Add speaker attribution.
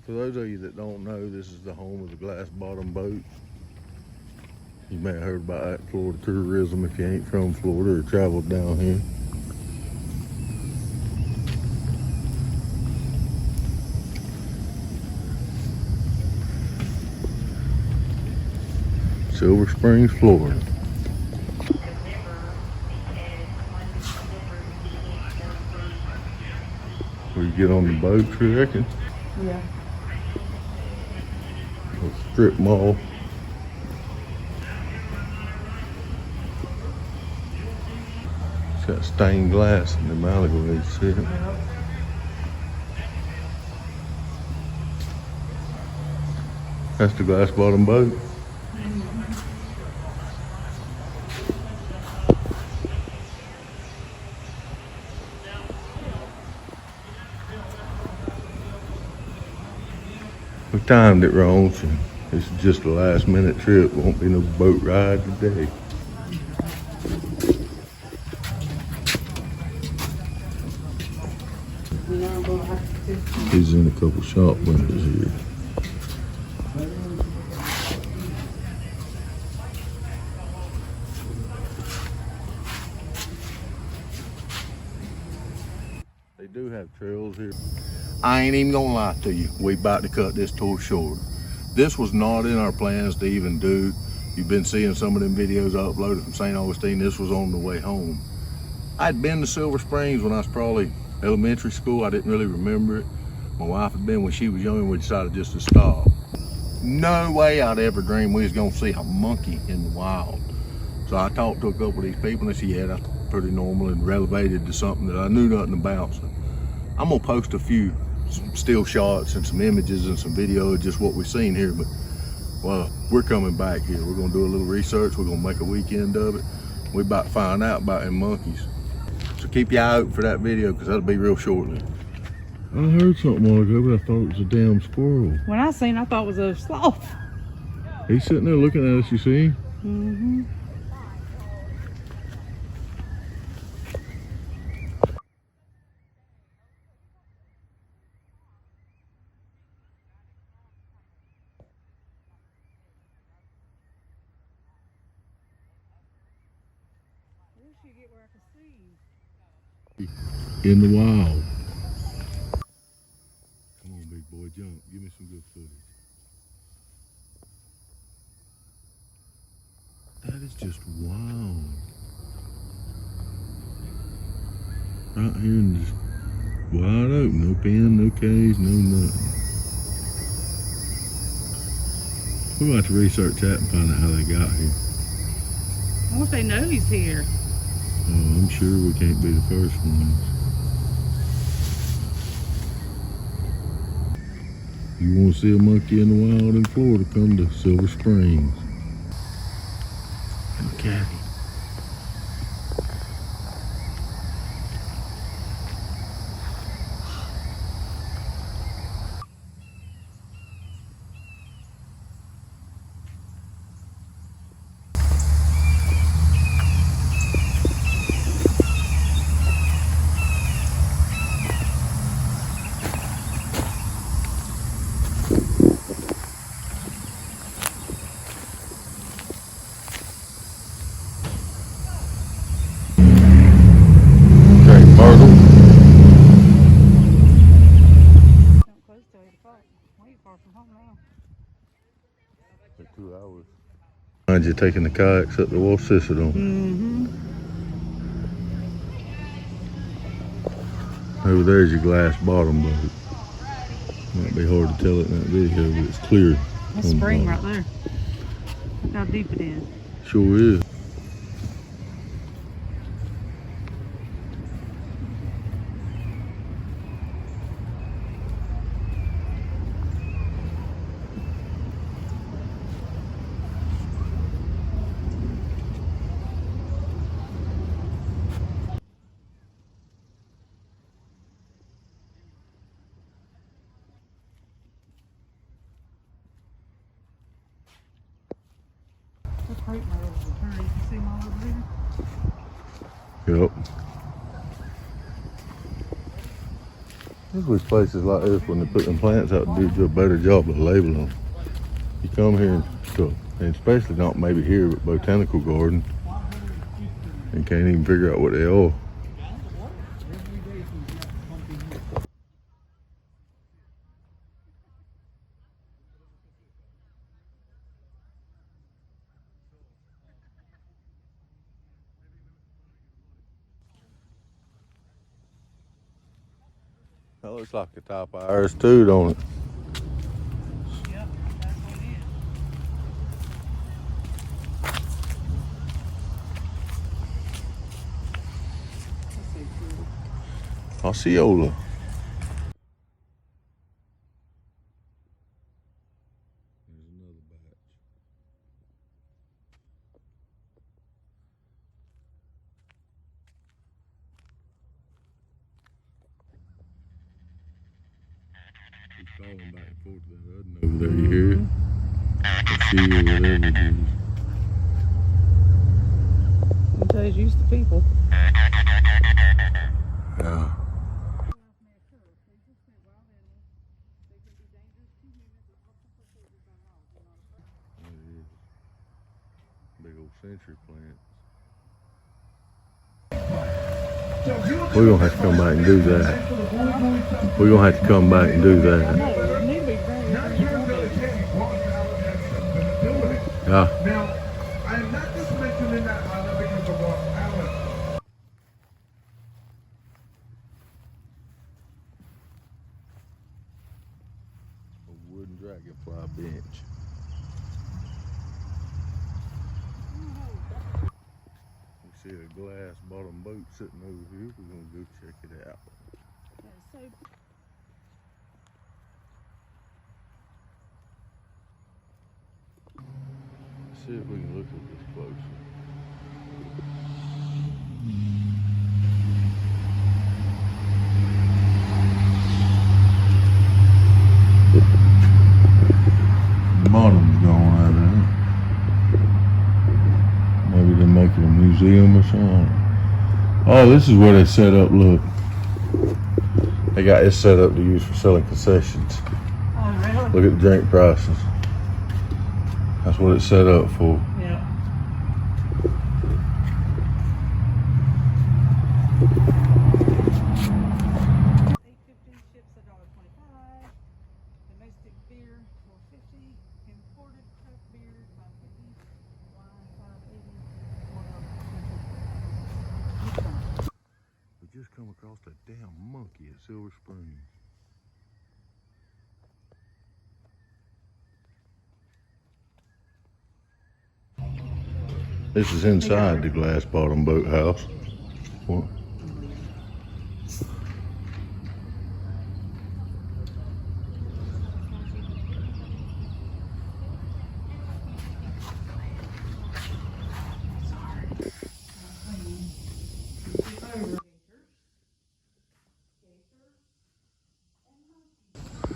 Speaker 1: For those of you that don't know, this is the home of the glass bottom boat. You may have heard about that Florida tourism if you ain't from Florida or traveled down here. Silver Springs, Florida. Where you get on the boat, you reckon?
Speaker 2: Yeah.
Speaker 1: A strip mall. It's got stained glass in the alleyways, see it? That's the glass bottom boat. We timed it wrong, so this is just a last minute trip. Won't be no boat ride today. He's in a couple shop windows here. They do have trails here. I ain't even gonna lie to you, we about to cut this tour short. This was not in our plans to even do. You've been seeing some of them videos I uploaded from St. Augustine. This was on the way home. I'd been to Silver Springs when I was probably elementary school. I didn't really remember it. My wife had been when she was young and we decided just to stop. No way I'd ever dreamed we was gonna see a monkey in the wild. So I talked to a couple of these people and they said, yeah, that's pretty normal and relevated to something that I knew nothing about. So I'm gonna post a few still shots and some images and some video of just what we've seen here. But well, we're coming back here. We're gonna do a little research. We're gonna make a weekend of it. We're about to find out about them monkeys. So keep your eye out for that video because that'll be real shortly. I heard something a while ago, but I thought it was a damn squirrel.
Speaker 2: When I seen, I thought it was a sloth.
Speaker 1: He's sitting there looking at us, you see?
Speaker 2: Mm-hmm. Get where I can see.
Speaker 1: In the wild. Come on, big boy, jump. Give me some good footage. That is just wild. Right here and just wide open. No pen, no cage, no nothing. We're going to have to research that and find out how they got here.
Speaker 2: I wonder if they know he's here.
Speaker 1: Oh, I'm sure we can't be the first ones. You want to see a monkey in the wild in Florida, come to Silver Springs. Look at him. For 2 hours. Mind you taking the kayaks up the Walt Disney World.
Speaker 2: Mm-hmm.
Speaker 1: Over there's your glass bottom boat. Might be hard to tell it in that video, but it's clear.
Speaker 2: That's spring right there. Look how deep it is.
Speaker 1: Sure is.
Speaker 2: That's great, my little return. You can see them all over here.
Speaker 1: Yep. Usually places like this, when they put them plants out, do a better job of labeling them. You come here and especially not maybe here, but botanical garden, and can't even figure out what they are. That looks like the top of ours too, don't it?
Speaker 2: Yep, that's what it is.
Speaker 1: Osceola. There's another batch. He's calling back and forth to that other over there, you hear it? The she or whatever it is.
Speaker 2: Until he's used to people.
Speaker 1: Yeah. Big old century plant. We're gonna have to come back and do that. We're gonna have to come back and do that. Yeah.
Speaker 3: Now, I'm not just mentioning that because of what Alan.
Speaker 1: A wooden dragonfly bench. We see a glass bottom boat sitting over here. We're gonna go check it out. See if we can look at this closer. The bottom's gone out of there. Maybe they're making a museum or something. Oh, this is where they set up, look. They got this set up to use for selling concessions.
Speaker 2: Oh, really?
Speaker 1: Look at the drink prices. That's what it's set up for.
Speaker 2: Yeah. Ships $1.25. Domestic beer $4.50. Imported craft beer $5.50. Wine $5.80.
Speaker 1: We just come across that damn monkey at Silver Springs. This is inside the glass bottom boathouse. What?